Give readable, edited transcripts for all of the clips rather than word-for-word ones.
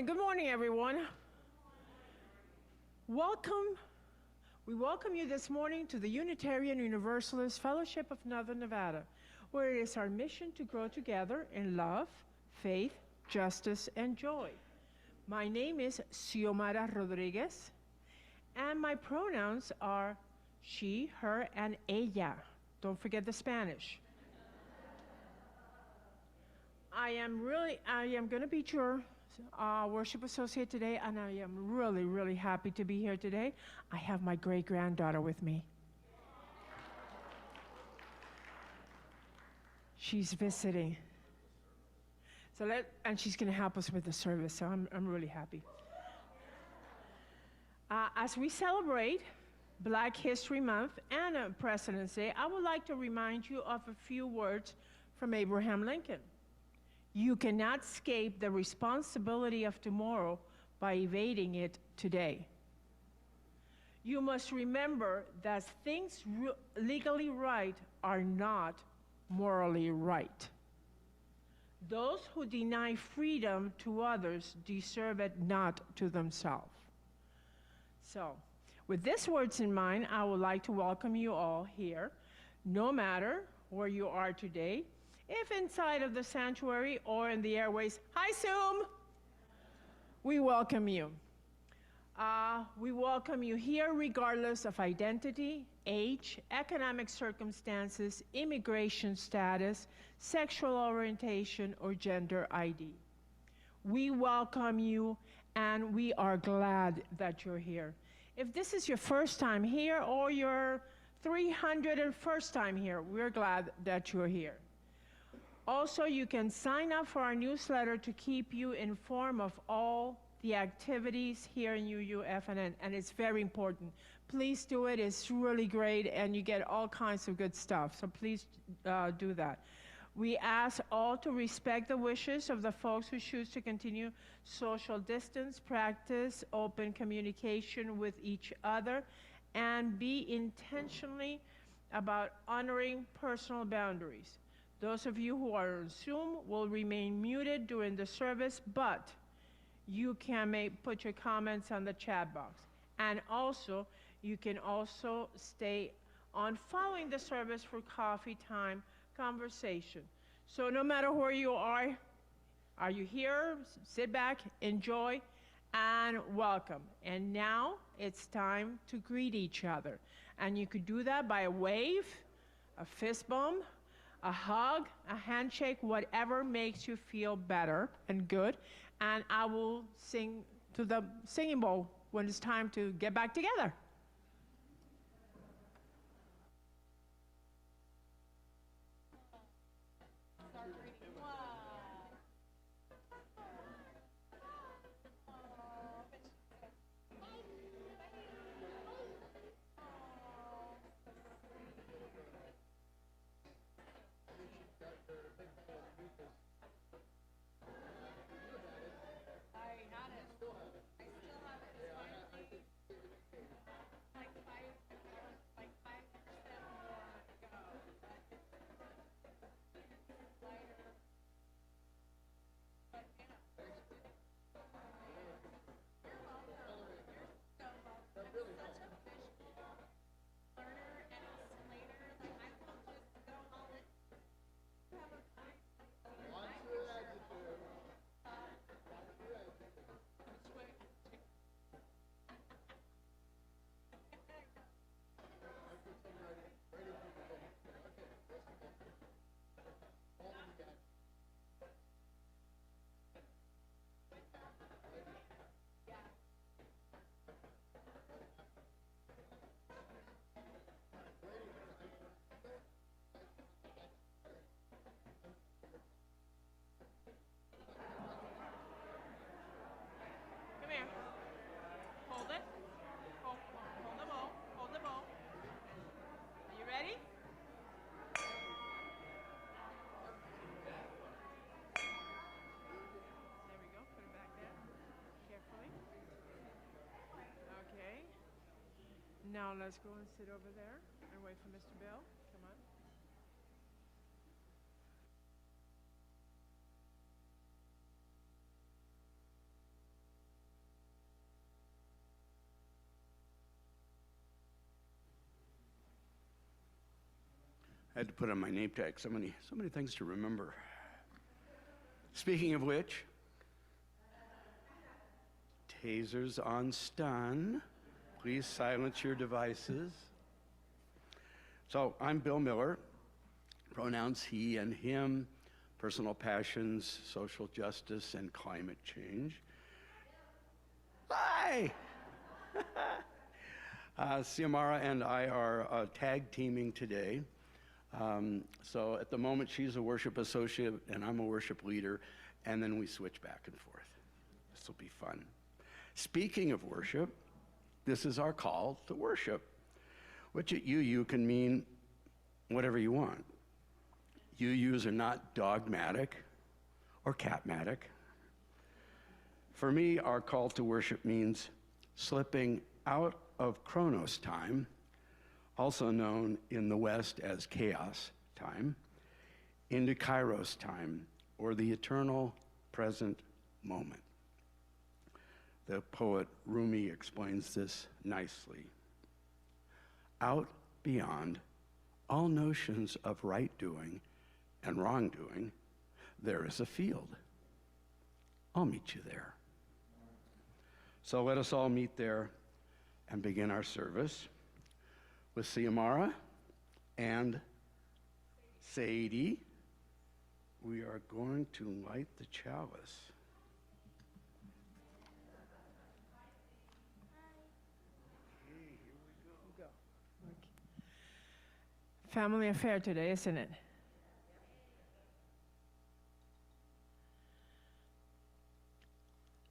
Good morning, everyone. Welcome. We welcome you this morning to the Unitarian Universalist Fellowship of Northern Nevada, where it is our mission to grow together in love, faith, justice, and joy. My name is Xiomara Rodriguez, and my pronouns are she, her, and ella. Don't forget the Spanish. I am going to be your worship associate today, and I am really, really happy to be here today. I have my great-granddaughter with me. She's visiting. And she's going to help us with the service, so I'm really happy. As we celebrate Black History Month and President's Day, I would like to remind you of a few words from Abraham Lincoln. You cannot escape the responsibility of tomorrow by evading it today. You must remember that things legally right are not morally right. Those who deny freedom to others deserve it not to themselves. So, with these words in mind, I would like to welcome you all here, no matter where you are today, if inside of the sanctuary or in the airways. Hi, Zoom! We welcome you. We welcome you here regardless of identity, age, economic circumstances, immigration status, sexual orientation, or gender ID. We welcome you, and we are glad that you're here. If this is your first time here or your 301st time here, we're glad that you're here. Also, you can sign up for our newsletter to keep you informed of all the activities here in UUFNN, and it's very important. Please do it. It's really great, and you get all kinds of good stuff, so please do that. We ask all to respect the wishes of the folks who choose to continue social distance, practice open communication with each other, and be intentionally about honoring personal boundaries. Those of you who are on Zoom will remain muted during the service, but you can put your comments on the chat box. And also, you can also stay on following the service for coffee time conversation. So no matter where you are you here? Sit back, enjoy, and welcome. And now it's time to greet each other. And you could do that by a wave, a fist bump, a hug, a handshake, whatever makes you feel better and good. And I will sing to the singing bowl when it's time to get back together. Now let's go and sit over there and wait for Mr. Bill. Come on. I had to put on my name tag. So many things to remember. Speaking of which, tasers on stun. Please silence your devices. So I'm Bill Miller. Pronouns he and him, personal passions, social justice, and climate change. Hi! Xiomara and I are tag teaming today. So at the moment, she's a worship associate and I'm a worship leader, and then we switch back and forth. This will be fun. Speaking of worship, this is our call to worship, which at UU can mean whatever you want. UUs are not dogmatic or catmatic. For me, our call to worship means slipping out of Chronos time, also known in the West as chaos time, into Kairos time, or the eternal present moment. The poet Rumi explains this nicely. Out beyond all notions of right doing and wrongdoing, there is a field. I'll meet you there. So let us all meet there and begin our service with Xiomara and Sadie. We are going to light the chalice. Okay, here we go. Family affair today, isn't it?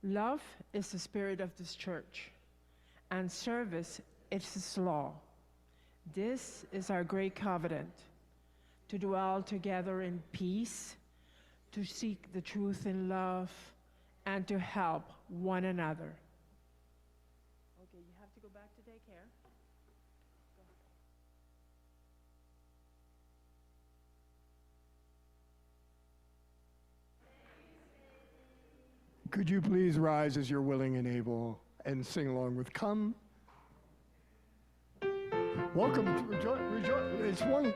Love is the spirit of this church, and service is its law. This is our great covenant, to dwell together in peace, to seek the truth in love, and to help one another. Okay, you have to go back to daycare. Could you please rise as you're willing and able and sing along with Come? Welcome to rejoice. It's one.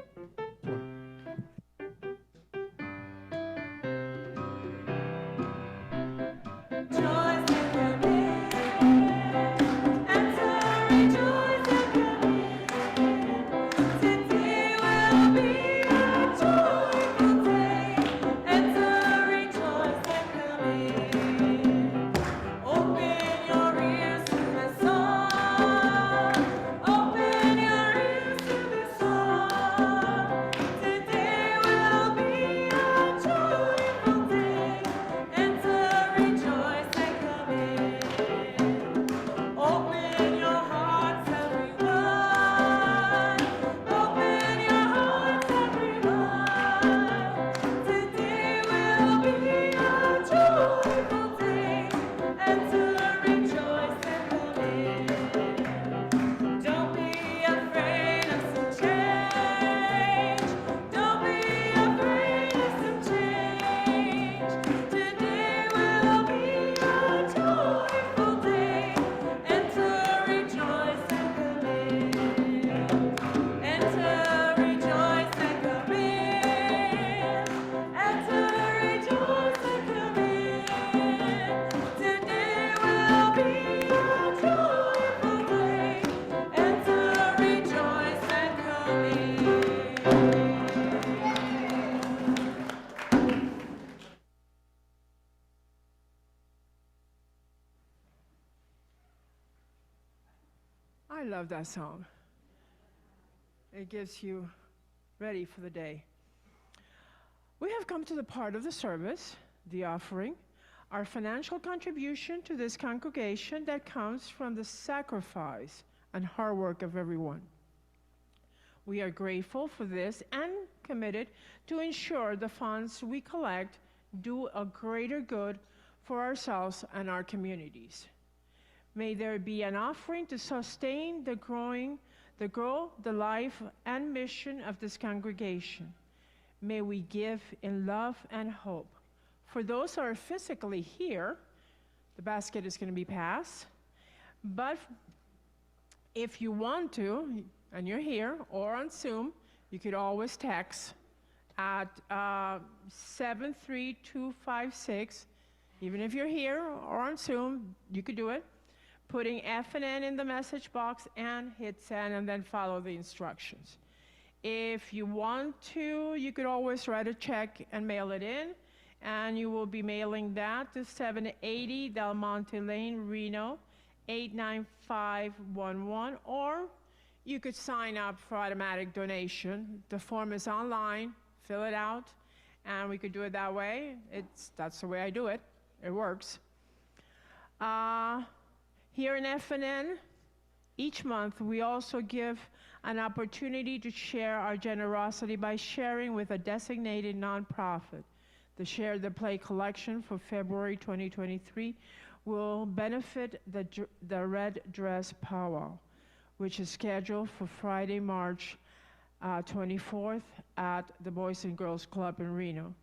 I love that song. It gets you ready for the day. We have come to the part of the service, the offering, our financial contribution to this congregation that comes from the sacrifice and hard work of everyone. We are grateful for this and committed to ensure the funds we collect do a greater good for ourselves and our communities. May there be an offering to sustain the growth, the life, and mission of this congregation. May we give in love and hope. For those who are physically here, the basket is going to be passed. But if you want to, and you're here, or on Zoom, You could always text at 73256. Even if you're here or on Zoom, you could do it. Putting FNN in the message box and hit send and then follow the instructions. If you want to, you could always write a check and mail it in, and you will be mailing that to 780 Del Monte Lane, Reno, 89511, or you could sign up for automatic donation. The form is online, fill it out, and we could do it that way. That's the way I do it. It works. Here in FNN, each month we also give an opportunity to share our generosity by sharing with a designated nonprofit. The Share the Play collection for February 2023 will benefit the Red Dress Powwow, which is scheduled for Friday, March 24th at the Boys and Girls Club in Reno.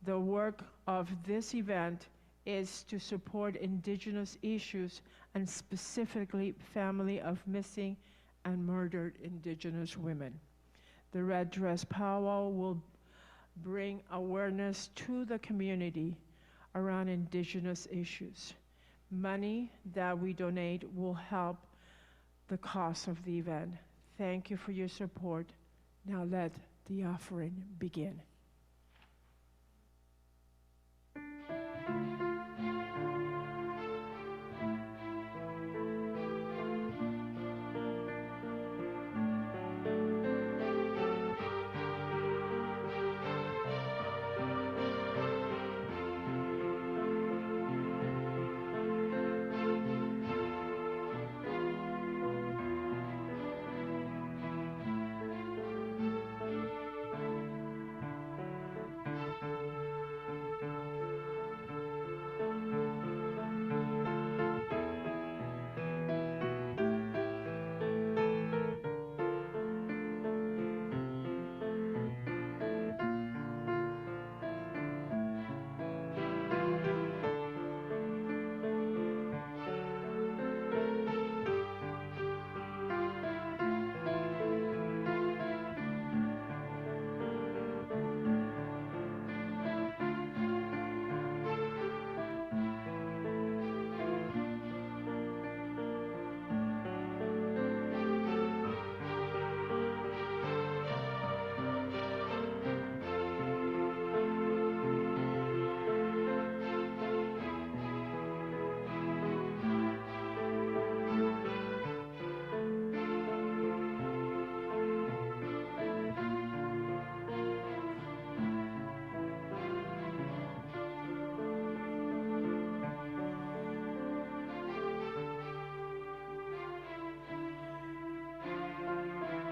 The work of this event is to support Indigenous issues and specifically family of missing and murdered Indigenous women. The Red Dress Powwow will bring awareness to the community around Indigenous issues. Money that we donate will help the cost of the event. Thank you for your support. Now let the offering begin.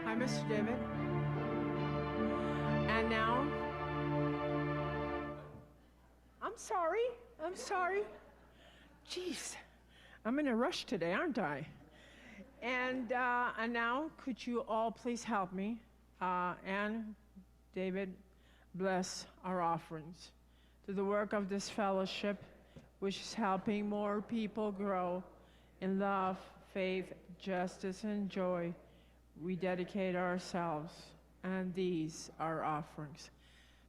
Hi, Mr. David. And now, I'm sorry. Jeez, I'm in a rush today, aren't I? And now, could you all please help me and David bless our offerings to the work of this fellowship, which is helping more people grow in love, faith, justice, and joy. We dedicate ourselves, and these are offerings.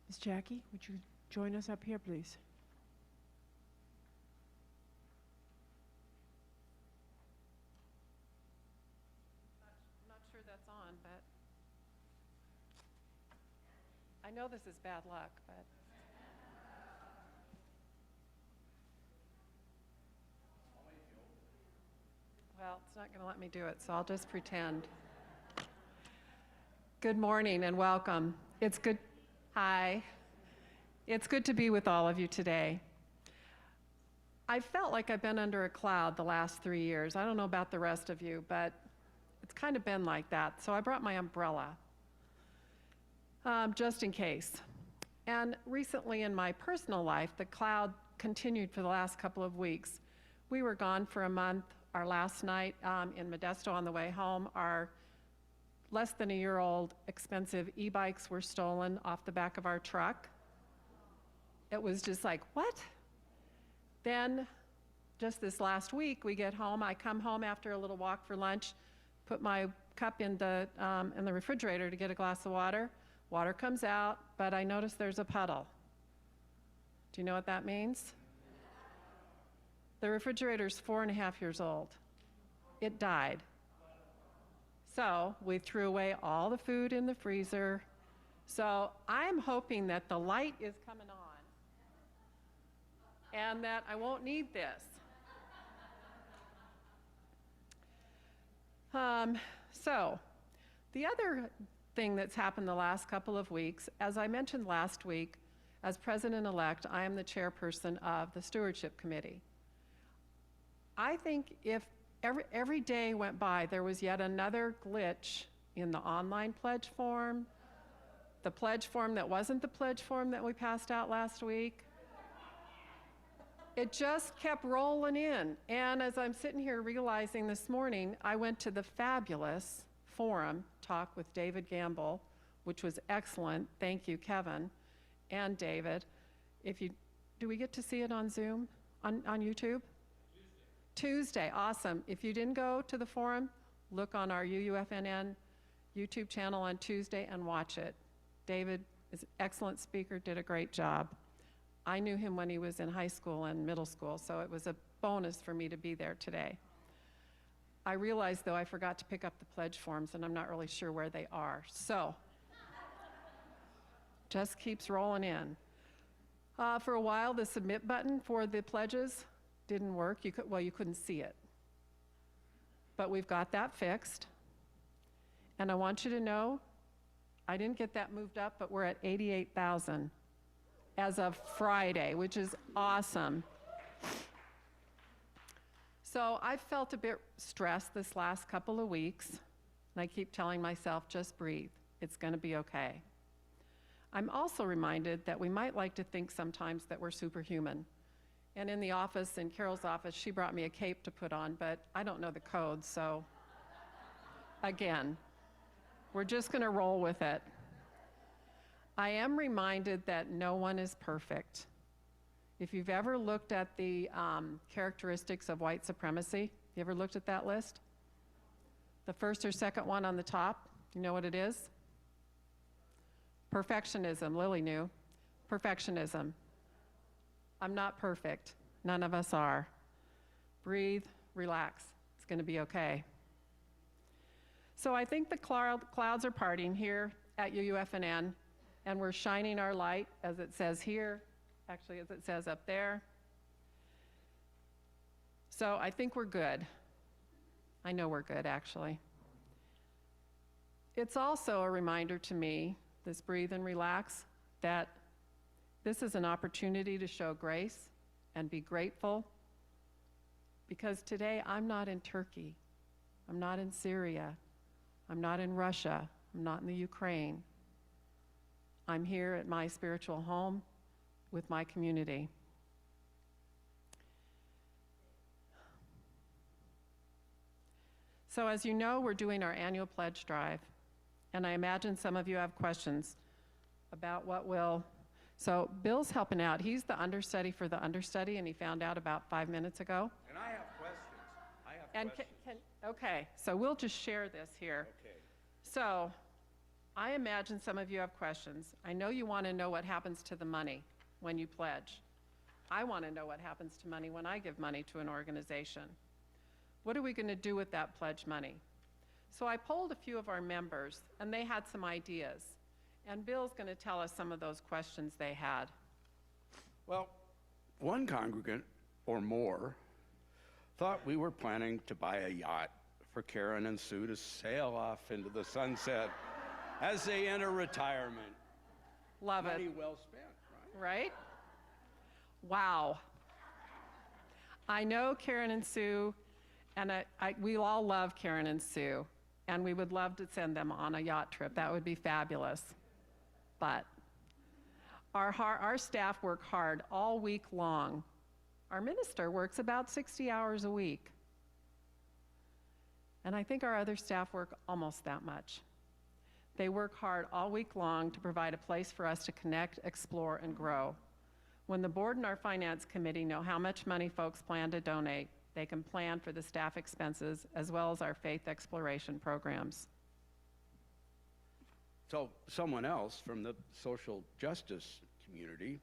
Miss Jackie, would you join us up here, please? I'm not sure that's on, but I know this is bad luck, but well, it's not going to let me do it, so I'll just pretend. Good morning and welcome. Hi. It's good to be with all of you today. I felt like I've been under a cloud the last 3 years. I don't know about the rest of you, but it's kind of been like that. So I brought my umbrella, just in case. And recently in my personal life, the cloud continued for the last couple of weeks. We were gone for a month. Our last night in Modesto on the way home, our less than a year old expensive e-bikes were stolen off the back of our truck. It was just like, what? Then just this last week, we get home. I come home after a little walk for lunch, put my cup in the refrigerator to get a glass of water. Water comes out, but I notice there's a puddle. Do you know what that means? The refrigerator's 4.5 years old. It died. So we threw away all the food in the freezer. So I'm hoping that the light is coming on and that I won't need this. So the other thing that's happened the last couple of weeks, as I mentioned last week, as president-elect, I am the chairperson of the Stewardship Committee. I think if every day went by, there was yet another glitch in the online pledge form, the pledge form that wasn't the pledge form that we passed out last week. It just kept rolling in. And as I'm sitting here realizing this morning, I went to the fabulous forum talk with David Gamble, which was excellent. Thank you, Kevin and David. Do we get to see it on Zoom, on YouTube? Tuesday, awesome. If you didn't go to the forum, look on our UUFNN YouTube channel on Tuesday and watch it. David is an excellent speaker, did a great job. I knew him when he was in high school and middle school, so it was a bonus for me to be there today. I realized, though, I forgot to pick up the pledge forms, and I'm not really sure where they are. So, just keeps rolling in. For a while, the submit button for the pledges didn't work. You couldn't see it. But we've got that fixed. And I want you to know, I didn't get that moved up, but we're at 88,000 as of Friday, which is awesome. So I've felt a bit stressed this last couple of weeks, and I keep telling myself, just breathe. It's going to be okay. I'm also reminded that we might like to think sometimes that we're superhuman. And in the office, in Carol's office, she brought me a cape to put on, but I don't know the code, so again, we're just going to roll with it. I am reminded that no one is perfect. If you've ever looked at the characteristics of white supremacy, you ever looked at that list? The first or second one on the top, you know what it is? Perfectionism. Lily knew. Perfectionism. I'm not perfect. None of us are. Breathe, relax. It's going to be okay. So I think the clouds are parting here at UUFNN, and we're shining our light, as it says here, actually as it says up there. So I think we're good. I know we're good, actually. It's also a reminder to me, this breathe and relax, that this is an opportunity to show grace and be grateful, because today I'm not in Turkey, I'm not in Syria, I'm not in Russia, I'm not in the Ukraine. I'm here at my spiritual home with my community. So as you know, we're doing our annual pledge drive, and I imagine some of you have questions about what will. So Bill's helping out. He's the understudy for the understudy, and he found out about 5 minutes ago. And I have questions. And okay, so we'll just share this here. Okay. So I imagine some of you have questions. I know you want to know what happens to the money when you pledge. I want to know what happens to money when I give money to an organization. What are we going to do with that pledge money? So I polled a few of our members, and they had some ideas. And Bill's going to tell us some of those questions they had. Well, one congregant or more thought we were planning to buy a yacht for Karen and Sue to sail off into the sunset as they enter retirement. Love it. Money well spent, right? Right? Wow. I know Karen and Sue, and we all love Karen and Sue, and we would love to send them on a yacht trip. That would be fabulous. But our staff work hard all week long. Our minister works about 60 hours a week. And I think our other staff work almost that much. They work hard all week long to provide a place for us to connect, explore, and grow. When the board and our finance committee know how much money folks plan to donate, They can plan for the staff expenses as well as our faith exploration programs. So someone else from the social justice community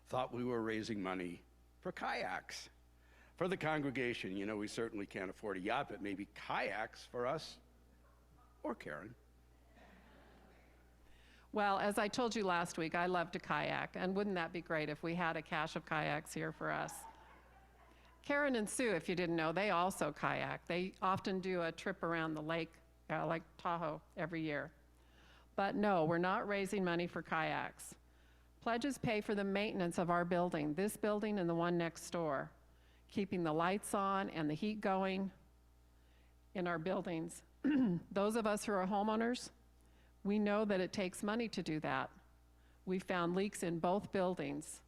thought we were raising money for kayaks. For the congregation, you know, we certainly can't afford a yacht, but maybe kayaks for us or Karen. Well, as I told you last week, I love to kayak, and wouldn't that be great if we had a cache of kayaks here for us? Karen and Sue, if you didn't know, they also kayak. They often do a trip around the lake, like Tahoe, every year. But no, we're not raising money for kayaks. Pledges pay for the maintenance of our building, this building and the one next door, keeping the lights on and the heat going in our buildings. Those of us who are homeowners, we know that it takes money to do that. We found leaks in both buildings,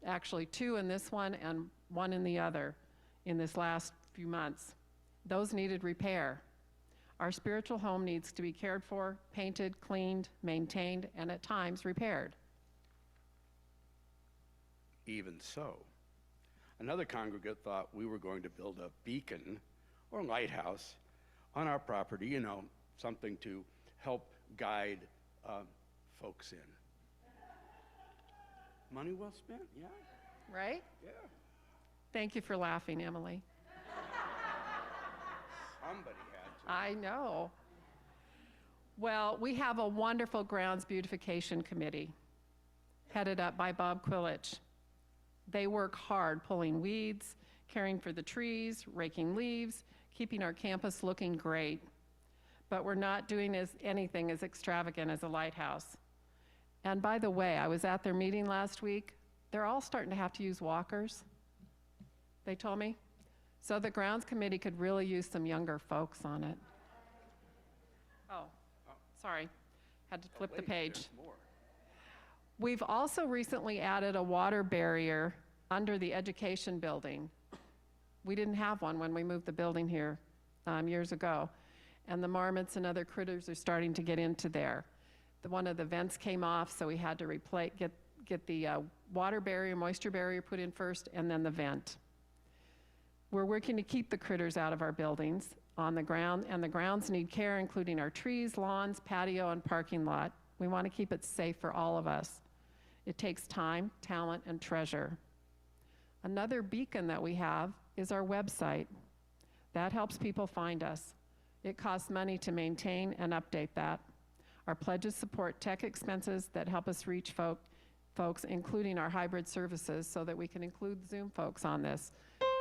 actually 2 in this one and 1 in the other in this last few months. Those needed repair. Our spiritual home needs to be cared for, painted, cleaned, maintained, and at times repaired. Even so, another congregant thought we were going to build a beacon or lighthouse on our property, you know, something to help guide folks in. Money well spent, yeah. Right? Yeah. Thank you for laughing, Emily. Somebody had to. I know. Well, we have a wonderful grounds beautification committee headed up by Bob Quillich. They work hard pulling weeds, caring for the trees, raking leaves, keeping our campus looking great. But we're not doing anything as extravagant as a lighthouse. And by the way, I was at their meeting last week. They're all starting to have to use walkers, they told me. So the grounds committee could really use some younger folks on it. Oh, sorry, had to flip the Wait, page. there's more. We've also recently added a water barrier under the education building. We didn't have one when we moved the building here years ago. And the marmots and other critters are starting to get into there. One of the vents came off, so we had to get the water barrier, moisture barrier put in first, and then the vent. We're working to keep the critters out of our buildings on the ground, and the grounds need care, including our trees, lawns, patio, and parking lot. We want to keep it safe for all of us. It takes time, talent, and treasure. Another beacon that we have is our website. That helps people find us. It costs money to maintain and update that. Our pledges support tech expenses that help us reach folks, including our hybrid services, so that we can include Zoom folks on this.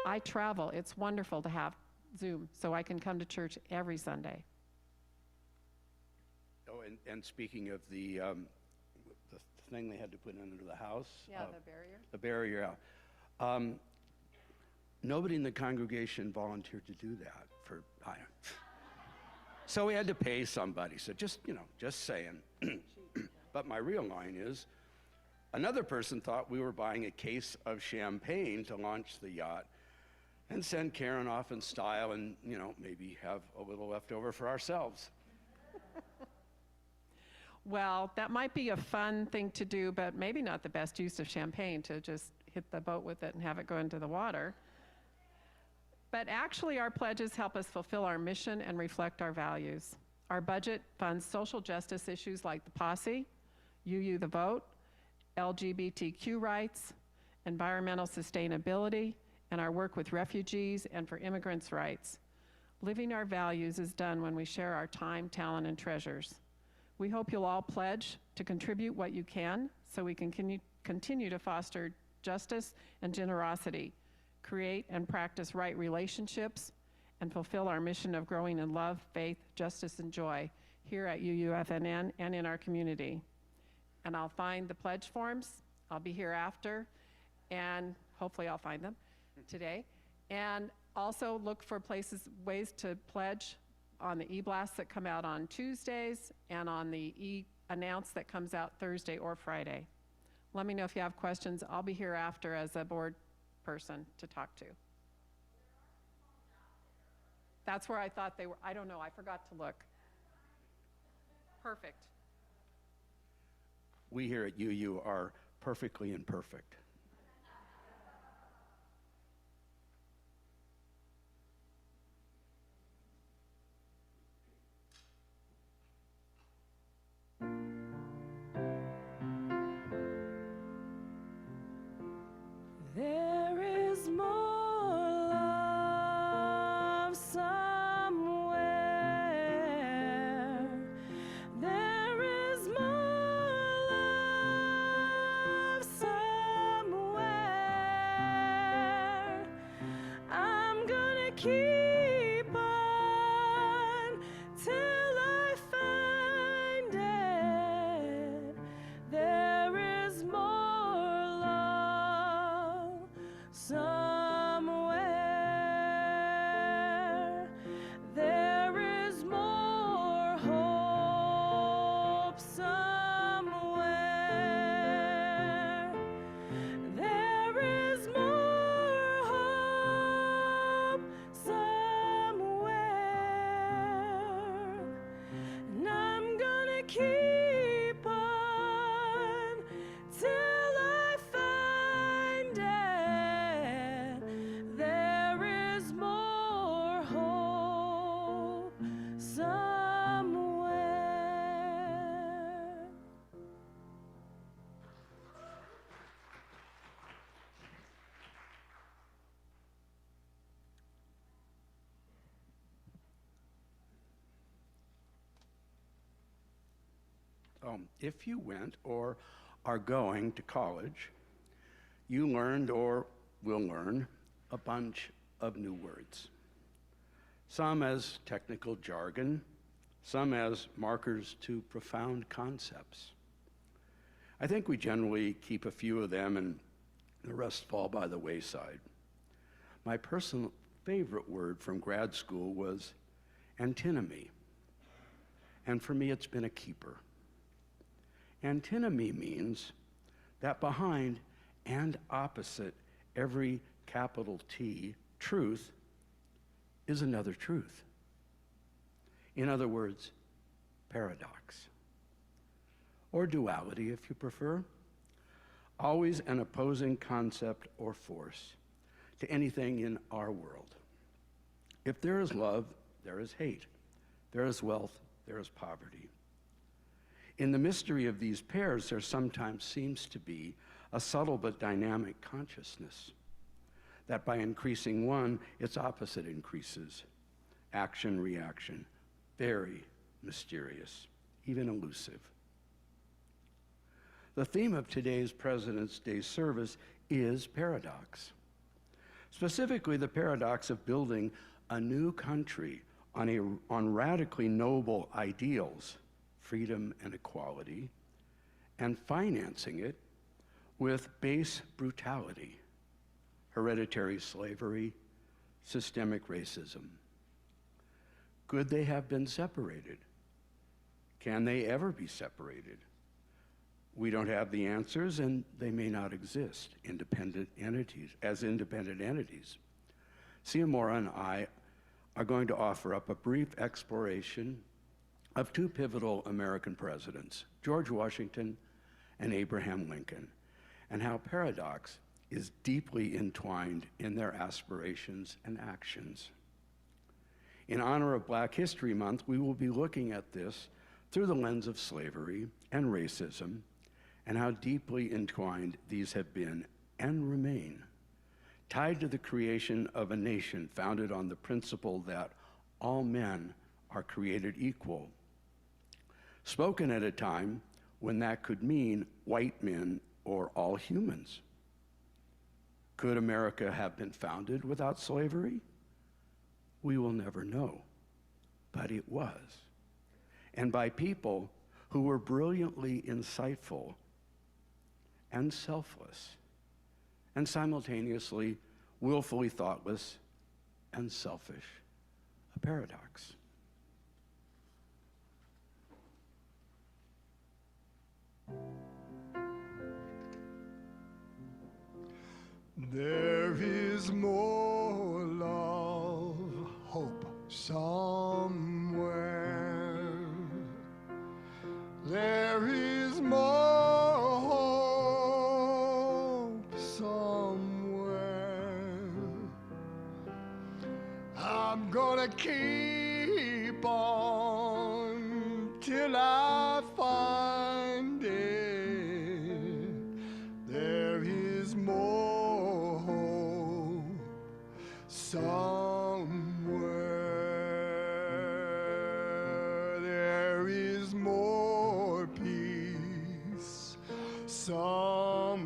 I travel. It's wonderful to have Zoom, so I can come to church every Sunday. Oh, and speaking of the thing they had to put under the house. Yeah, the barrier. The barrier, yeah. Nobody in the congregation volunteered to do that so we had to pay somebody. So just saying. But my real line is, another person thought we were buying a case of champagne to launch the yacht and send Karen off in style and, maybe have a little left over for ourselves. Well, that might be a fun thing to do, but maybe not the best use of champagne to just hit the boat with it and have it go into the water. But actually, our pledges help us fulfill our mission and reflect our values. Our budget funds social justice issues like the Posse, UU the Vote, LGBTQ rights, environmental sustainability, and our work with refugees and for immigrants' rights. Living our values is done when we share our time, talent, and treasures. We hope you'll all pledge to contribute what you can so we can continue to foster justice and generosity, create and practice right relationships, and fulfill our mission of growing in love, faith, justice, and joy here at UUFNN and in our community. And I'll find the pledge forms. I'll be here after, and hopefully I'll find them today. And also look for ways to pledge on the e-blasts that come out on Tuesdays and on the e-announce that comes out Thursday or Friday. Let me know if you have questions. I'll be here after as a board person to talk to. That's where I thought they were. I don't know. I forgot to look. Perfect. We here at UU are perfectly imperfect. keep on till I find it. There is more love somewhere. There is more hope somewhere. There is more hope somewhere. And I'm gonna keep on till I find it. There is more hope somewhere. If you went or are going to college, you learned or will learn a bunch of new words. Some as technical jargon, some as markers to profound concepts. I think we generally keep a few of them and the rest fall by the wayside. My personal favorite word from grad school was antinomy. And for me, it's been a keeper. Antinomy means that behind and opposite every capital T truth is another truth. In other words, paradox. Or duality, if you prefer. Always an opposing concept or force to anything in our world. If there is love, there is hate. There is wealth, there is poverty. In the mystery of these pairs, there sometimes seems to be a subtle but dynamic consciousness that by increasing one, its opposite increases. Action, reaction, very mysterious, even elusive. The theme of today's President's Day service is paradox. Specifically, the paradox of building a new country on radically noble ideals, freedom and equality, and financing it with base brutality, hereditary slavery, systemic racism. Could they have been separated? Can they ever be separated? We don't have the answers, and they may not exist as independent entities. Xiomara and I are going to offer up a brief exploration of two pivotal American presidents, George Washington and Abraham Lincoln, and how paradox is deeply entwined in their aspirations and actions. In honor of Black History Month, we will be looking at this through the lens of slavery and racism, and how deeply entwined these have been and remain, tied to the creation of a nation founded on the principle that all men are created equal, spoken at a time when that could mean white men or all humans. Could America have been founded without slavery? We will never know, but it was. And by people who were brilliantly insightful and selfless, and simultaneously willfully thoughtless and selfish, a paradox. There is more love, hope somewhere. There is more hope somewhere. I'm gonna keep on till I find it. There is more hope somewhere. There is more peace somewhere.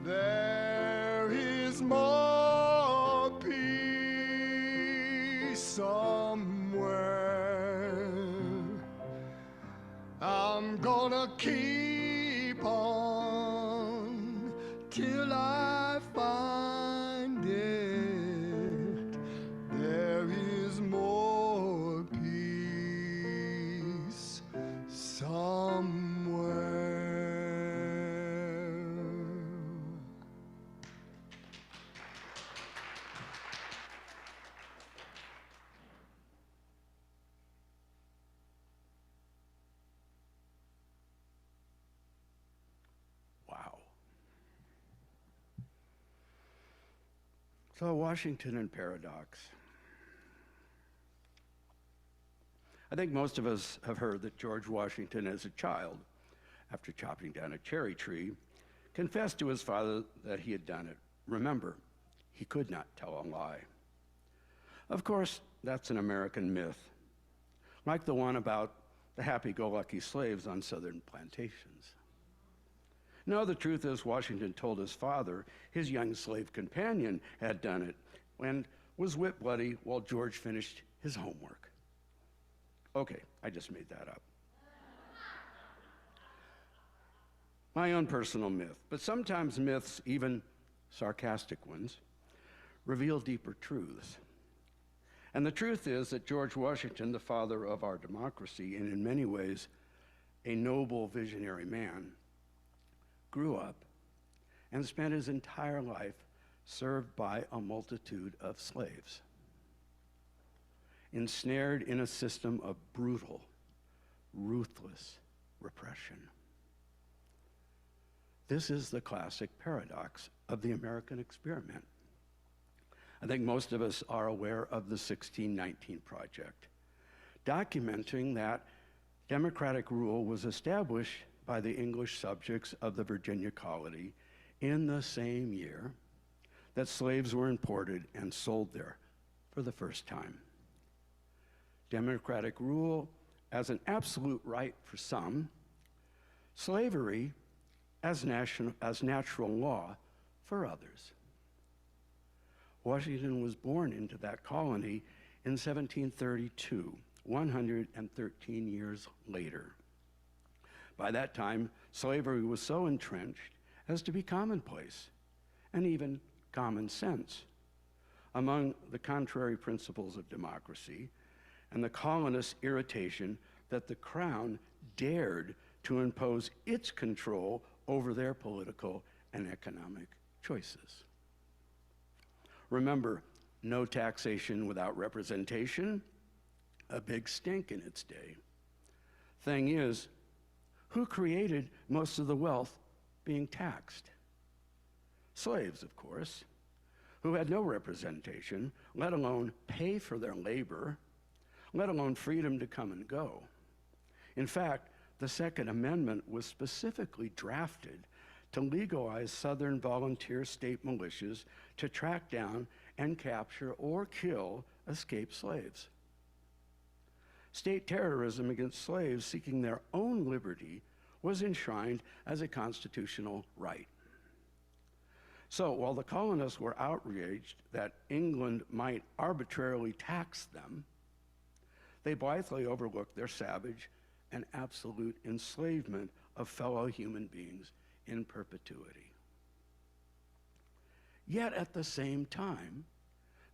There is more gonna keep on till I find it. There is more peace somewhere. Wow. So, Washington and Paradox. I think most of us have heard that George Washington, as a child, after chopping down a cherry tree, confessed to his father that he had done it. Remember, he could not tell a lie. Of course, that's an American myth, like the one about the happy-go-lucky slaves on southern plantations. No, the truth is Washington told his father his young slave companion had done it and was whipped bloody while George finished his homework. Okay, I just made that up. My own personal myth, but sometimes myths, even sarcastic ones, reveal deeper truths. And the truth is that George Washington, the father of our democracy, and in many ways a noble visionary man, grew up and spent his entire life served by a multitude of slaves, ensnared in a system of brutal, ruthless repression. This is the classic paradox of the American experiment. I think most of us are aware of the 1619 Project, documenting that democratic rule was established by the English subjects of the Virginia colony in the same year that slaves were imported and sold there for the first time. Democratic rule as an absolute right for some, slavery as natural law for others. Washington was born into that colony in 1732, 113 years later. By that time, slavery was so entrenched as to be commonplace and even common sense. Among the contrary principles of democracy and the colonists' irritation that the crown dared to impose its control over their political and economic choices. Remember, no taxation without representation, a big stink in its day. Thing is, who created most of the wealth being taxed? Slaves, of course, who had no representation, let alone pay for their labor, let alone freedom to come and go. In fact, the Second Amendment was specifically drafted to legalize Southern volunteer state militias to track down and capture or kill escaped slaves. State terrorism against slaves seeking their own liberty was enshrined as a constitutional right. So while the colonists were outraged that England might arbitrarily tax them, they blithely overlooked their savage and absolute enslavement of fellow human beings in perpetuity. Yet at the same time,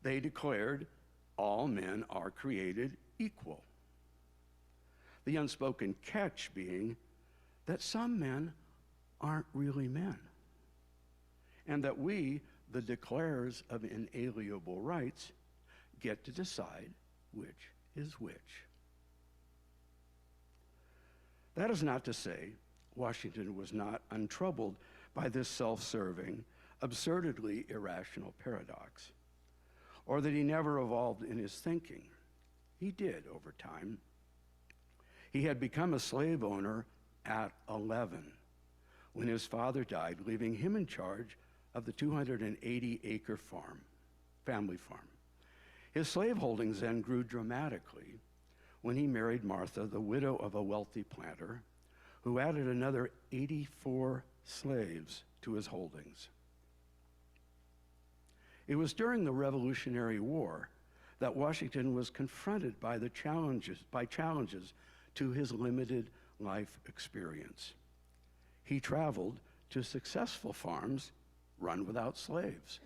they declared all men are created equal. The unspoken catch being that some men aren't really men, and that we, the declarers of inalienable rights, get to decide which is which. That is not to say Washington was not untroubled by this self-serving, absurdly irrational paradox, or that he never evolved in his thinking. He did over time. He had become a slave owner at 11 when his father died, leaving him in charge of the 280-acre family farm. His slave holdings then grew dramatically when he married Martha, the widow of a wealthy planter, who added another 84 slaves to his holdings. It was during the Revolutionary War that Washington was confronted by challenges to his limited life experience. He traveled to successful farms run without slaves.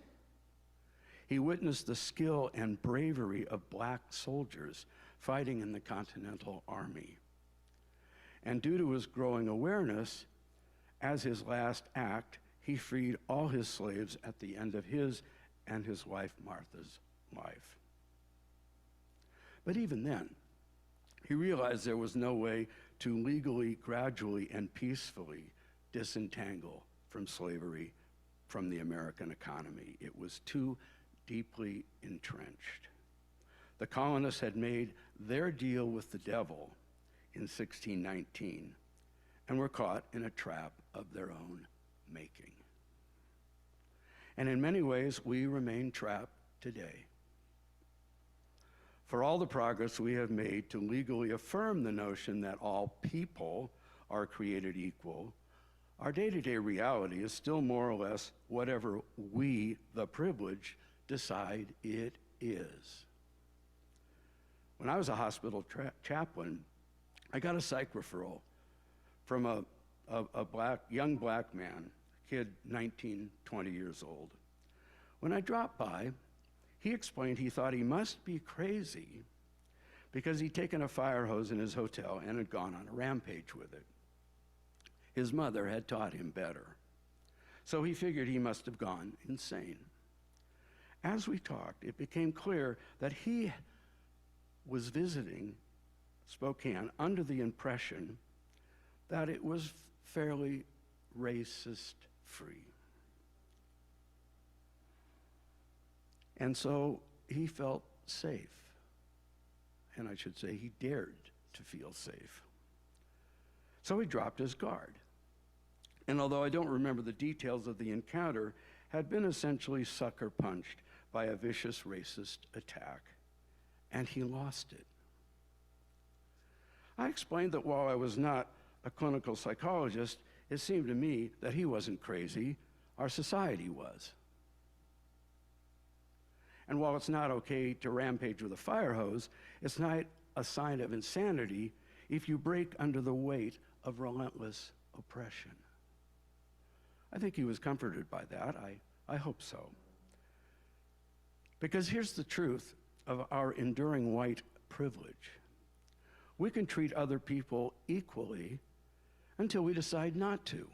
He witnessed the skill and bravery of black soldiers fighting in the Continental Army. And due to his growing awareness, as his last act, he freed all his slaves at the end of his and his wife Martha's life. But even then, he realized there was no way to legally, gradually, and peacefully disentangle from slavery from the American economy. It was too deeply entrenched. The colonists had made their deal with the devil in 1619 and were caught in a trap of their own making. And in many ways, we remain trapped today. For all the progress we have made to legally affirm the notion that all people are created equal, our day-to-day reality is still more or less whatever we, the privileged, decide it is. When I was a hospital chaplain, I got a psych referral from a young black man, kid 19, 20 years old. When I dropped by, he explained he thought he must be crazy because he'd taken a fire hose in his hotel and had gone on a rampage with it. His mother had taught him better, so he figured he must have gone insane. As we talked, it became clear that he was visiting Spokane under the impression that it was fairly racist-free. And so he felt safe, and I should say he dared to feel safe. So he dropped his guard. And although I don't remember the details of the encounter, had been essentially sucker punched by a vicious racist attack, and he lost it. I explained that while I was not a clinical psychologist, it seemed to me that he wasn't crazy, our society was. And while it's not okay to rampage with a fire hose, it's not a sign of insanity if you break under the weight of relentless oppression. I think he was comforted by that. I hope so. Because here's the truth of our enduring white privilege. We can treat other people equally until we decide not to.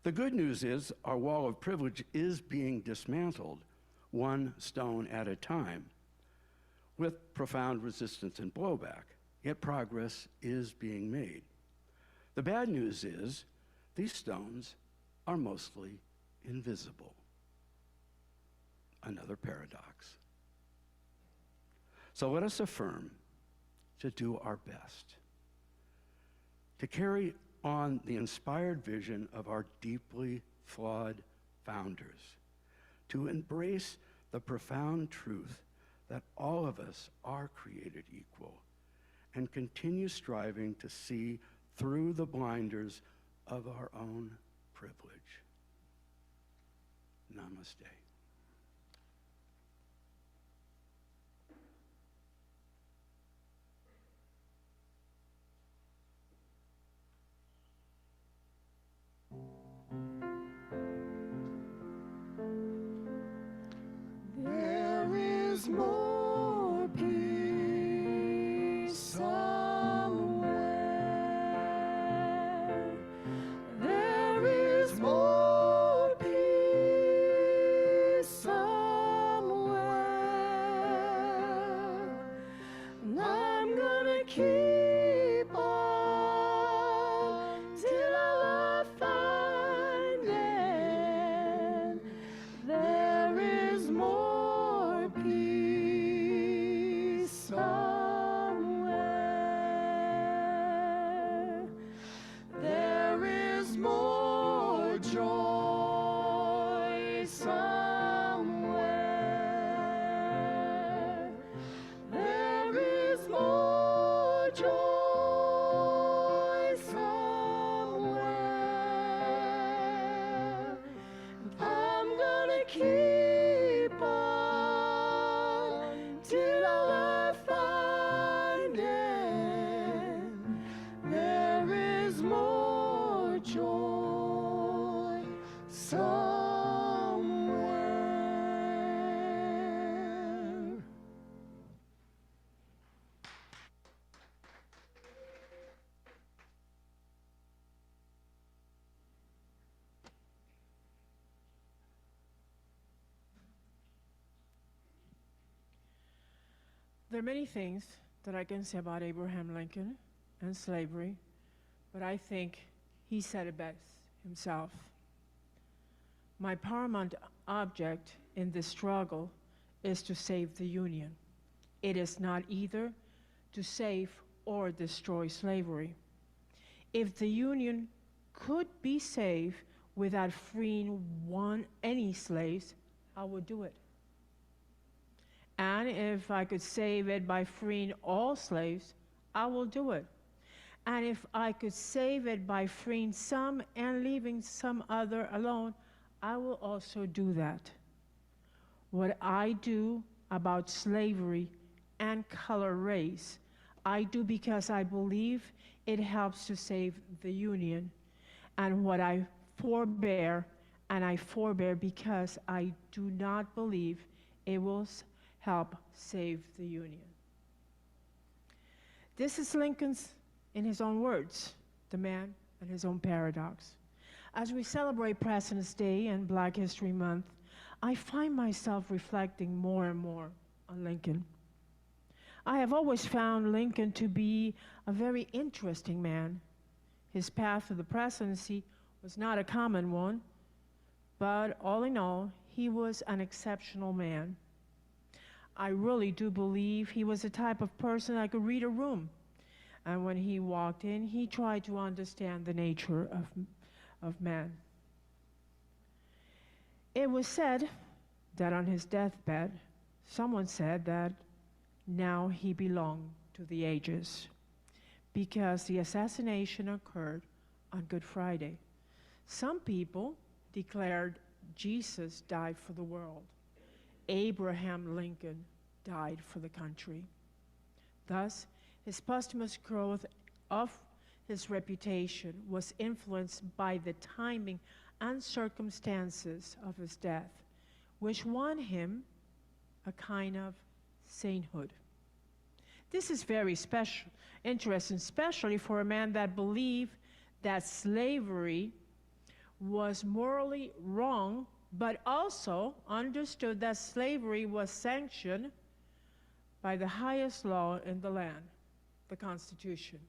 The good news is our wall of privilege is being dismantled, one stone at a time, with profound resistance and blowback. Yet progress is being made. The bad news is these stones are mostly invisible. Another paradox. So let us affirm to do our best, to carry on the inspired vision of our deeply flawed founders, to embrace the profound truth that all of us are created equal, and continue striving to see through the blinders of our own privilege. Namaste. There is more peace somewhere. There is more peace There are many things that I can say about Abraham Lincoln and slavery, but I think he said it best himself. My paramount object in this struggle is to save the Union. It is not either to save or destroy slavery. If the Union could be saved without freeing any slaves, I would do it. And if I could save it by freeing all slaves, I will do it. And if I could save it by freeing some and leaving some other alone, I will also do that. What I do about slavery and color race, I do because I believe it helps to save the Union. And what I forbear, and I forbear because I do not believe it will help save the Union. This is Lincoln's, in his own words, the man and his own paradox. As we celebrate President's Day and Black History Month, I find myself reflecting more and more on Lincoln. I have always found Lincoln to be a very interesting man. His path to the presidency was not a common one, but all in all, he was an exceptional man. I really do believe he was the type of person that could read a room. And when he walked in, he tried to understand the nature of man. It was said that on his deathbed, someone said that now he belonged to the ages because the assassination occurred on Good Friday. Some people declared Jesus died for the world. Abraham Lincoln died for the country. Thus, his posthumous growth of his reputation was influenced by the timing and circumstances of his death, which won him a kind of sainthood. This is very interesting, especially for a man that believed that slavery was morally wrong, but also understood that slavery was sanctioned by the highest law in the land, the Constitution.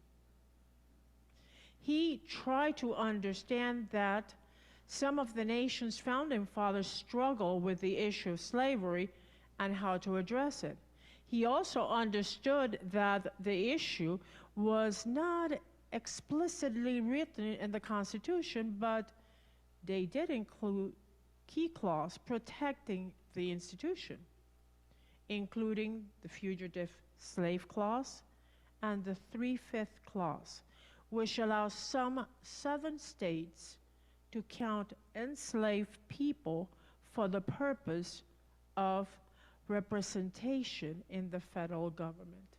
He tried to understand that some of the nation's founding fathers struggled with the issue of slavery and how to address it. He also understood that the issue was not explicitly written in the Constitution, but they did include key clause protecting the institution, including the Fugitive Slave Clause and the 3/5 Clause, which allows some southern states to count enslaved people for the purpose of representation in the federal government.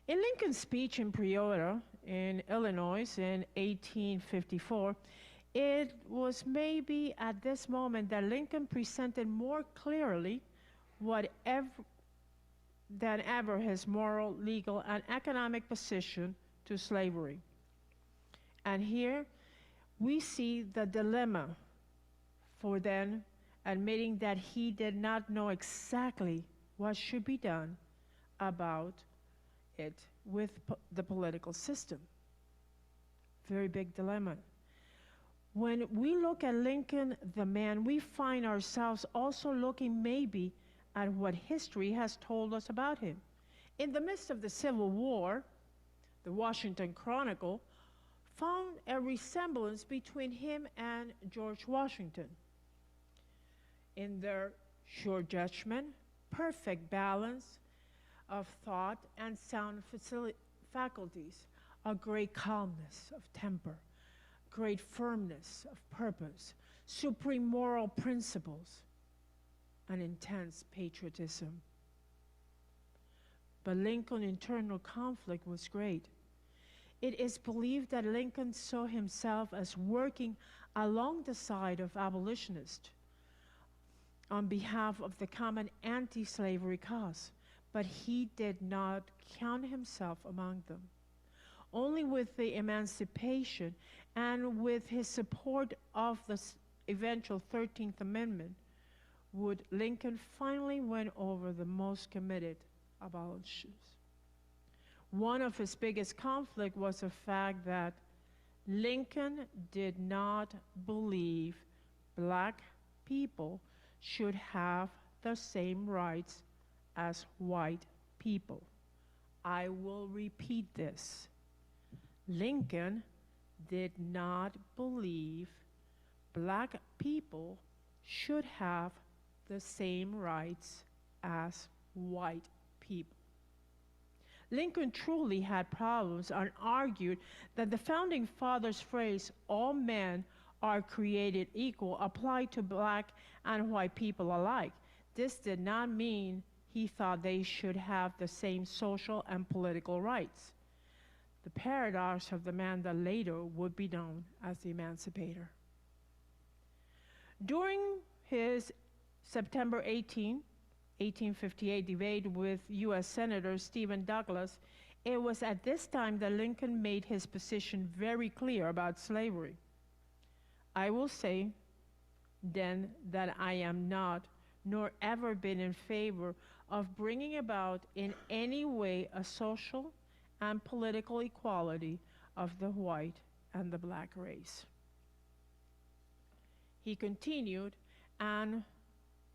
In Lincoln's speech in Peoria, in Illinois, in 1854, it was maybe at this moment that Lincoln presented more clearly than ever his moral, legal, and economic position to slavery. And here we see the dilemma for then admitting that he did not know exactly what should be done about it with the political system. Very big dilemma. When we look at Lincoln, the man, we find ourselves also looking maybe at what history has told us about him. In the midst of the Civil War, the Washington Chronicle found a resemblance between him and George Washington. In their sure judgment, perfect balance of thought and sound faculties, a great calmness of temper, great firmness of purpose, supreme moral principles, and intense patriotism. But Lincoln's internal conflict was great. It is believed that Lincoln saw himself as working along the side of abolitionists on behalf of the common anti-slavery cause, but he did not count himself among them. Only with the emancipation and with his support of the eventual 13th Amendment would Lincoln finally win over the most committed abolitionists. One of his biggest conflict was the fact that Lincoln did not believe black people should have the same rights as white people. I will repeat this. Lincoln did not believe black people should have the same rights as white people. Lincoln truly had problems and argued that the Founding Fathers' phrase, all men are created equal, applied to black and white people alike. This did not mean he thought they should have the same social and political rights. The paradox of the man that later would be known as the emancipator. During his September 18, 1858 debate with U.S. Senator Stephen Douglas, it was at this time that Lincoln made his position very clear about slavery. I will say then that I am not, nor ever been in favor of bringing about in any way a social and political equality of the white and the black race. He continued and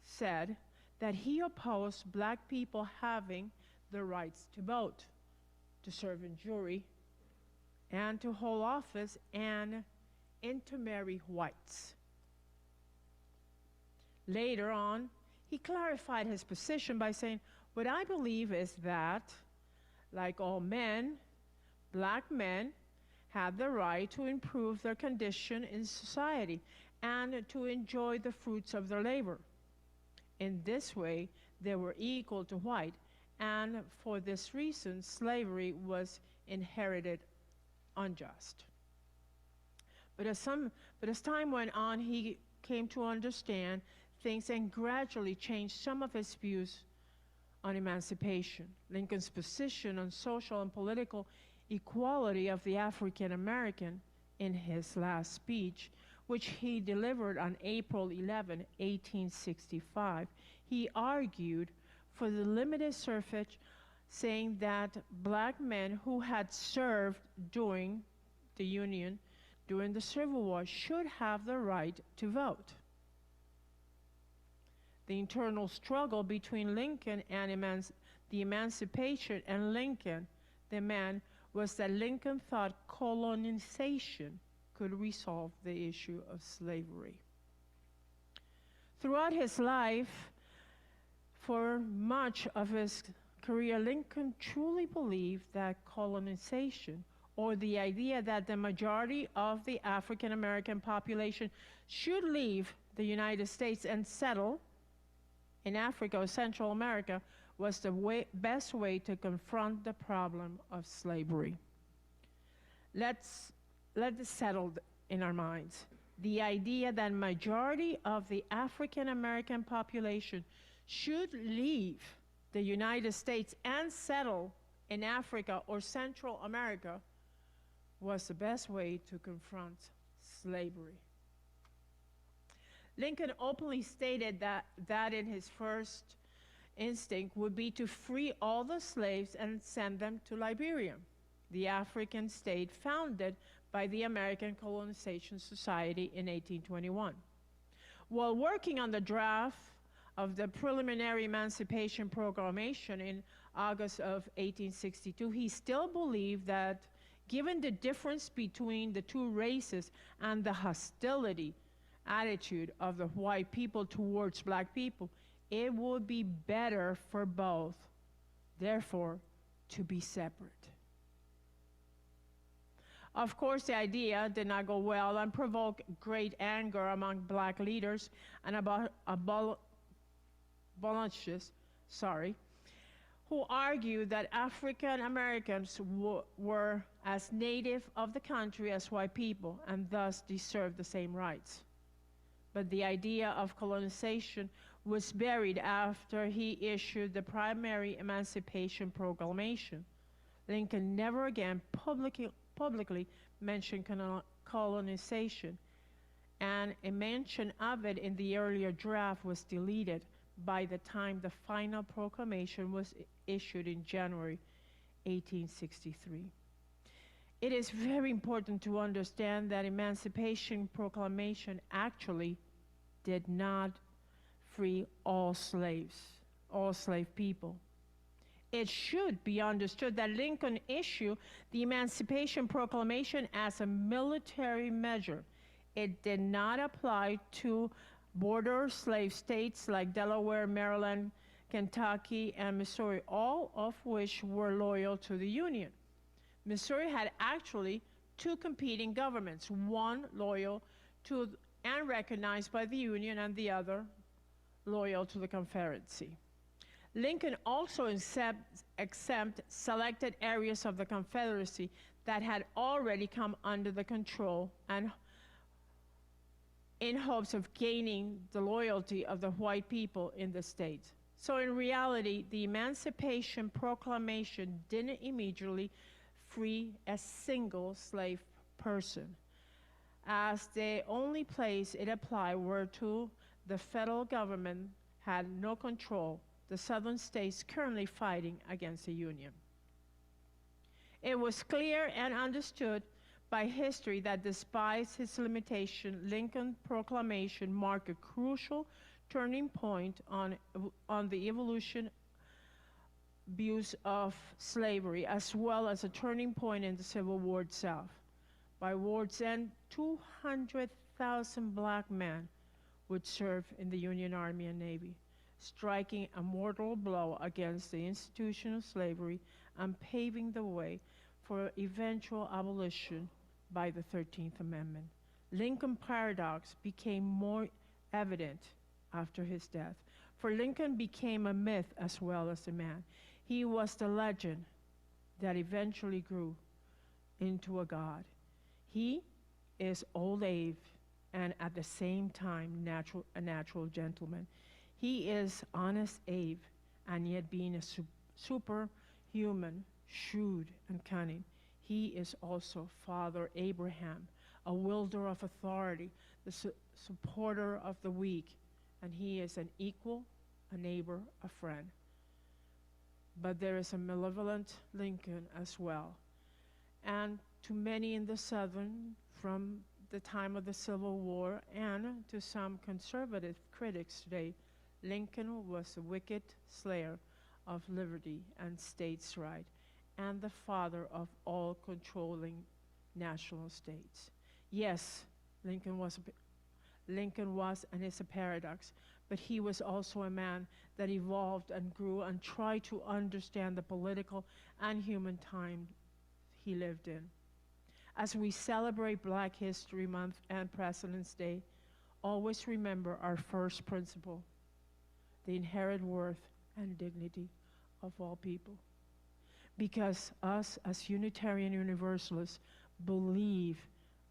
said that he opposed black people having the rights to vote, to serve in jury, and to hold office, and intermarry whites. Later on, he clarified his position by saying, what I believe is that, like all men, black men have the right to improve their condition in society and to enjoy the fruits of their labor. In this way, they were equal to white, and for this reason, slavery was inherited unjust. But as time went on, he came to understand things and gradually changed some of his views on emancipation. Lincoln's position on social and political equality of the African American in his last speech, which he delivered on April 11, 1865, he argued for the limited suffrage, saying that black men who had served during the Union, during the Civil War, should have the right to vote. The internal struggle between Lincoln and the emancipation and Lincoln, the man, was that Lincoln thought colonization could resolve the issue of slavery. Throughout his life, for much of his career, Lincoln truly believed that colonization, or the idea that the majority of the African American population should leave the United States and settle in Africa or Central America, was the best way to confront the problem of slavery. Let this settle in our minds. The idea that majority of the African American population should leave the United States and settle in Africa or Central America was the best way to confront slavery. Lincoln openly stated that in his first instinct would be to free all the slaves and send them to Liberia, the African state founded by the American Colonization Society in 1821. While working on the draft of the preliminary Emancipation Proclamation in August of 1862, he still believed that given the difference between the two races and the hostility attitude of the white people towards black people, it would be better for both, therefore, to be separate. Of course, the idea did not go well and provoked great anger among black leaders and abolitionists, who argued that African Americans were as native of the country as white people and thus deserved the same rights. But the idea of colonization was buried after he issued the primary Emancipation Proclamation. Lincoln never again publicly mentioned colonization, and a mention of it in the earlier draft was deleted by the time the final proclamation was issued in January 1863. It is very important to understand that Emancipation Proclamation actually did not free all slaves, all slave people. It should be understood that Lincoln issued the Emancipation Proclamation as a military measure. It did not apply to border slave states like Delaware, Maryland, Kentucky, and Missouri, all of which were loyal to the Union. Missouri had actually two competing governments, one loyal to and recognized by the Union, and the other loyal to the Confederacy. Lincoln also exempt selected areas of the Confederacy that had already come under the control and in hopes of gaining the loyalty of the white people in the states. So in reality, the Emancipation Proclamation didn't immediately free a single slave person, as the only place it applied were to the federal government had no control, the southern states currently fighting against the Union. It was clear and understood by history that despite its limitation, Lincoln's proclamation marked a crucial turning point on the evolution views of slavery, as well as a turning point in the Civil War itself. By war's end, 200,000 black men would serve in the Union Army and Navy, striking a mortal blow against the institution of slavery and paving the way for eventual abolition by the 13th Amendment. Lincoln paradox became more evident after his death, for Lincoln became a myth as well as a man. He was the legend that eventually grew into a god. He is old Abe and at the same time a natural gentleman. He is honest Abe and yet being a superhuman, shrewd and cunning. He is also Father Abraham, a wielder of authority, the supporter of the weak, and he is an equal, a neighbor, a friend. But there is a malevolent Lincoln as well. And to many in the Southern, from the time of the Civil War, and to some conservative critics today, Lincoln was a wicked slayer of liberty and states' right, and the father of all controlling national states. Yes, Lincoln was and is a paradox, but he was also a man that evolved and grew and tried to understand the political and human time he lived in. As we celebrate Black History Month and President's Day, always remember our first principle, the inherent worth and dignity of all people. Because us as Unitarian Universalists believe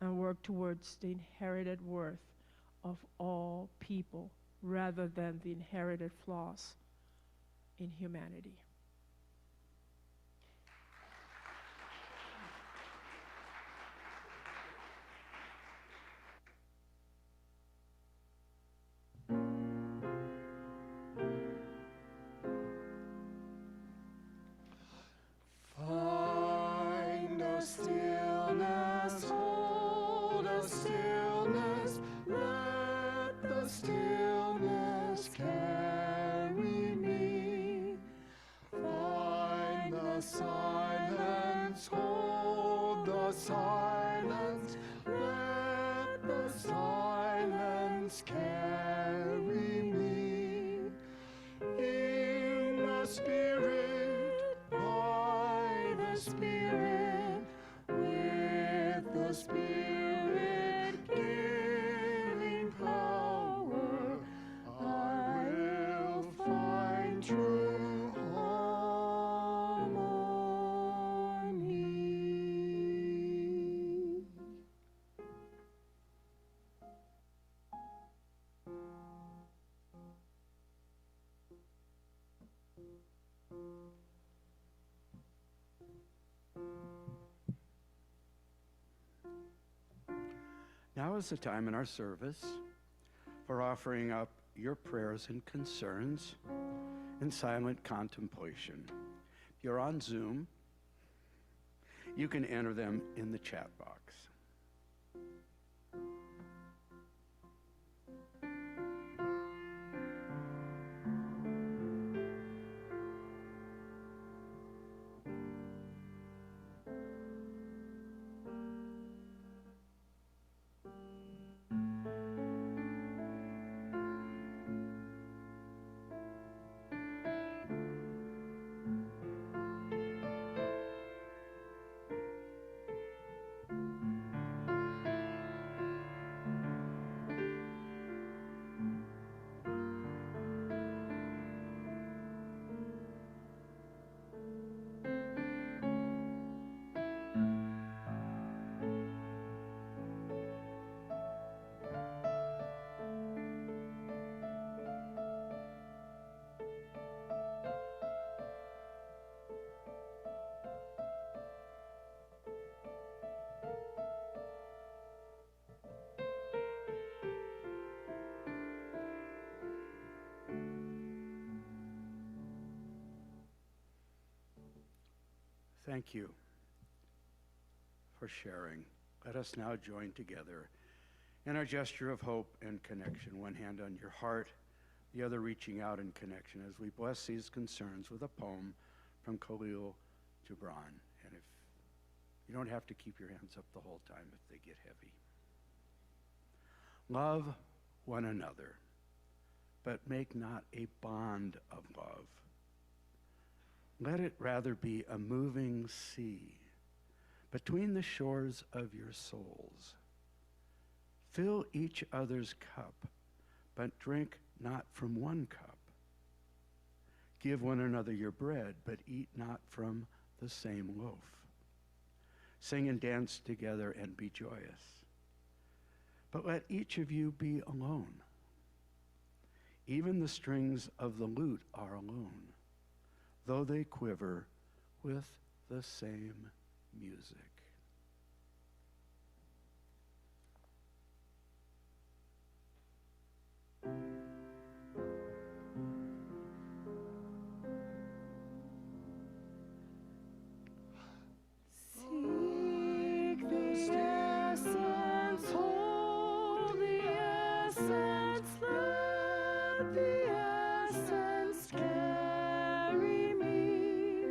and work towards the inherited worth of all people rather than the inherited flaws in humanity. Find a stillness, hold a stillness, let the stillness carry me. Find the silence, hold the silence, let the silence carry me. In the Spirit, by the Spirit, with the Spirit giving power, I will find true harmony. Now is the time in our service for offering up your prayers and concerns in silent contemplation. If you're on Zoom, you can enter them in the chat box. Thank you for sharing. Let us now join together in our gesture of hope and connection. One hand on your heart, the other reaching out in connection as we bless these concerns with a poem from Khalil Gibran. And if you don't have to keep your hands up the whole time if they get heavy. Love one another, but make not a bond of love. Let it rather be a moving sea between the shores of your souls. Fill each other's cup, but drink not from one cup. Give one another your bread, but eat not from the same loaf. Sing and dance together and be joyous. But let each of you be alone. Even the strings of the lute are alone, though they quiver with the same music. Seek the essence, hold the essence, let the essence carry me.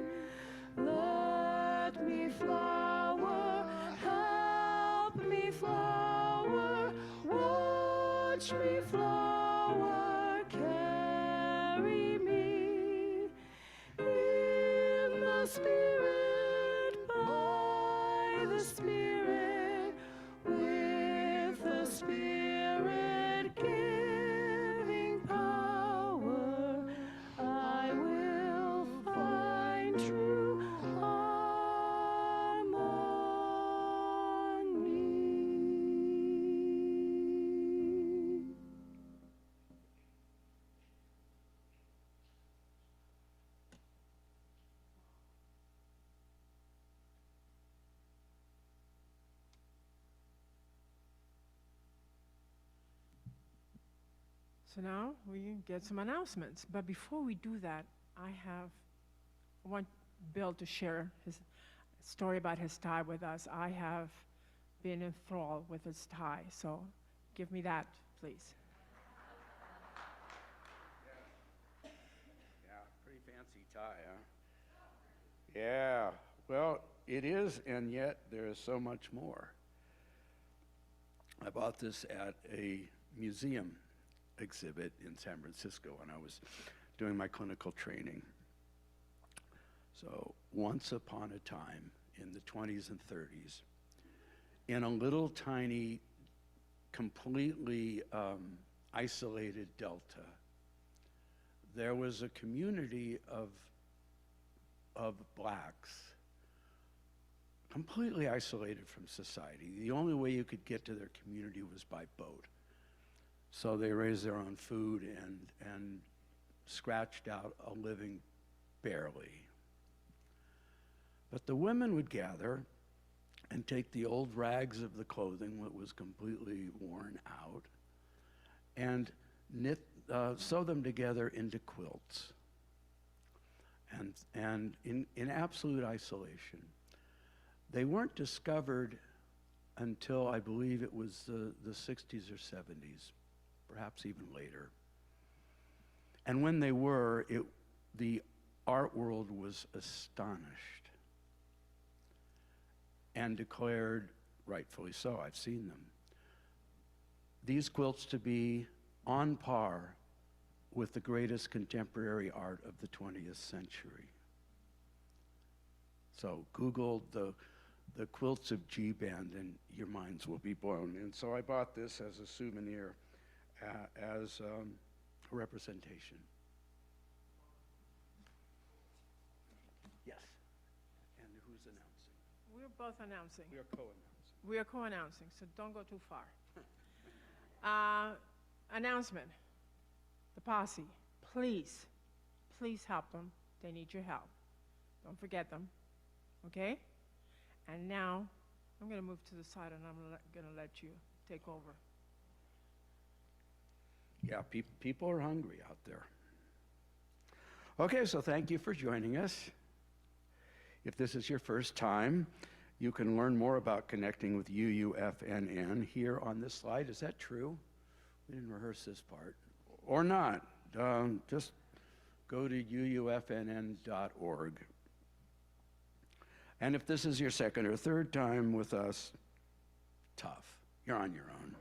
Let me flower, help me flower, watch me flower, carry me in the Spirit, by the Spirit, with the Spirit giving power, I will find true harmony. So now we get some announcements. But before we do that, I want Bill to share his story about his tie with us. I have been enthralled with his tie, so give me that, please. Yeah, pretty fancy tie, huh? Yeah, well, it is, and yet there is so much more. I bought this at a museum exhibit in San Francisco when I was doing my clinical training. So once upon a time in the 20s and 30s, in a little tiny, completely isolated delta, there was a community of blacks completely isolated from society. The only way you could get to their community was by boat. So they raised their own food and scratched out a living barely. But the women would gather and take the old rags of the clothing that was completely worn out and sew them together into quilts. And in absolute isolation. They weren't discovered until I believe it was the 60s or 70s, perhaps even later. And when they were, the art world was astonished and declared, rightfully so, I've seen them, these quilts to be on par with the greatest contemporary art of the 20th century. So Google the quilts of G-Band and your minds will be blown. And so I bought this as a souvenir, as a representation. Yes, and who's announcing? We're both announcing. We are co-announcing. We are co-announcing, so don't go too far. Announcement. The posse, please help them. They need your help. Don't forget them, okay? And now, I'm gonna move to the side and I'm gonna let you take over. Yeah, people are hungry out there. Okay, so thank you for joining us. If this is your first time, you can learn more about connecting with UUFNN here on this slide. Is that true? We didn't rehearse this part. Or not. Just go to uufnn.org. And if this is your second or third time with us, tough. You're on your own.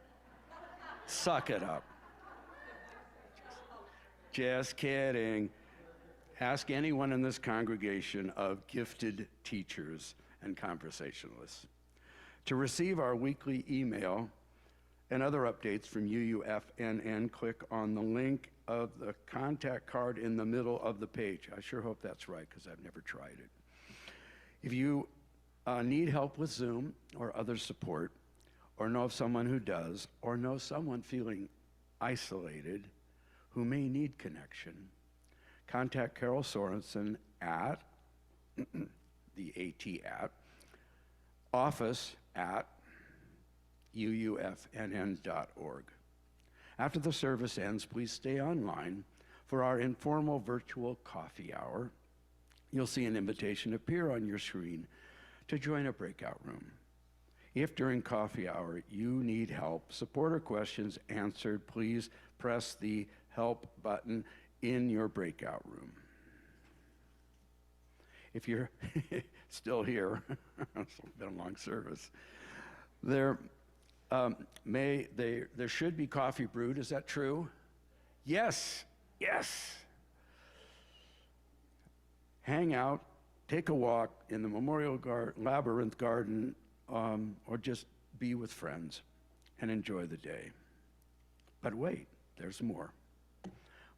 Suck it up. Just kidding. Ask anyone in this congregation of gifted teachers and conversationalists. To receive our weekly email and other updates from UUFNN, click on the link of the contact card in the middle of the page. I sure hope that's right, because I've never tried it. If you need help with Zoom or other support, or know of someone who does, or know someone feeling isolated who may need connection, contact Carol Sorensen at, the AT at, office@uufnn.org. After the service ends, please stay online for our informal virtual coffee hour. You'll see an invitation appear on your screen to join a breakout room. If during coffee hour you need help, support or questions answered, please press the help button in your breakout room. If you're still here, it's been a long service, there should be coffee brewed. Is that true? Yes, yes. Hang out, take a walk in the Memorial Labyrinth Garden, or just be with friends and enjoy the day. But wait, there's more.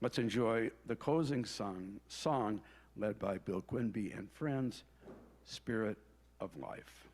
Let's enjoy the closing song led by Bill Quinby and friends, Spirit of Life.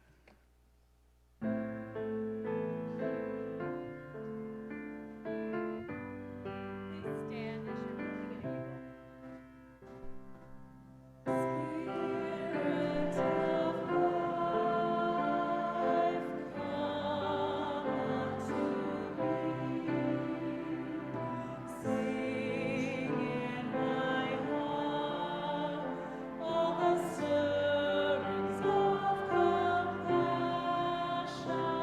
All the stirrings of compassion.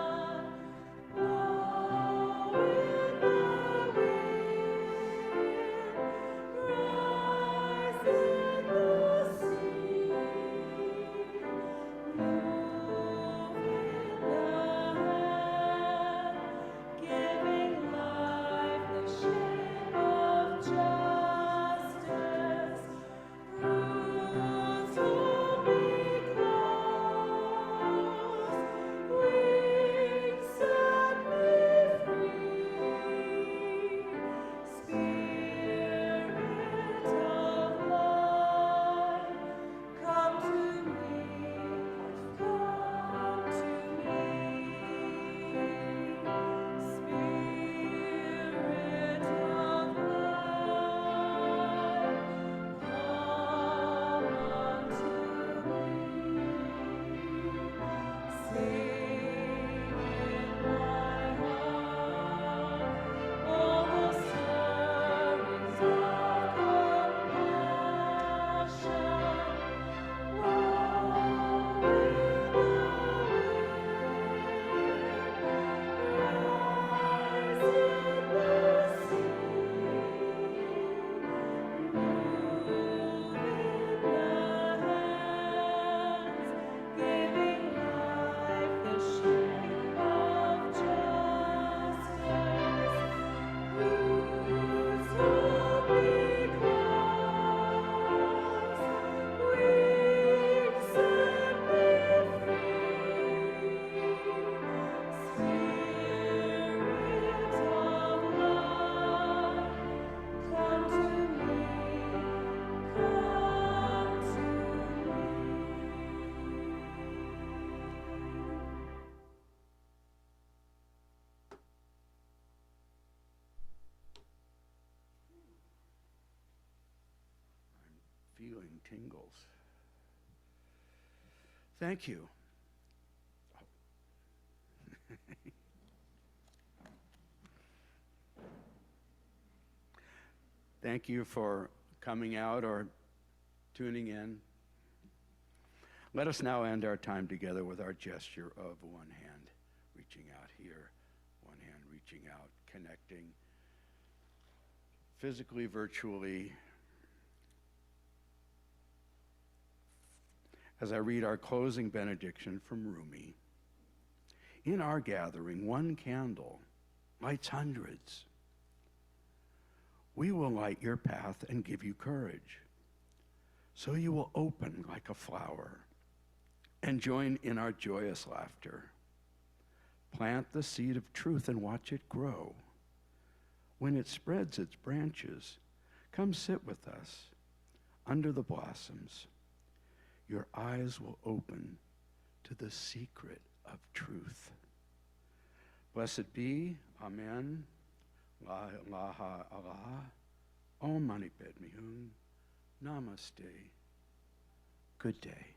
tingles. Thank you. Thank you for coming out or tuning in. Let us now end our time together with our gesture of one hand reaching out here, one hand reaching out, connecting physically, virtually. As I read our closing benediction from Rumi, in our gathering, one candle lights hundreds. We will light your path and give you courage, so you will open like a flower and join in our joyous laughter. Plant the seed of truth and watch it grow. When it spreads its branches, come sit with us under the blossoms. Your eyes will open to the secret of truth. Blessed be, Amen, La ilaha Allah, Om Mani Padme Hum, Namaste. Good day.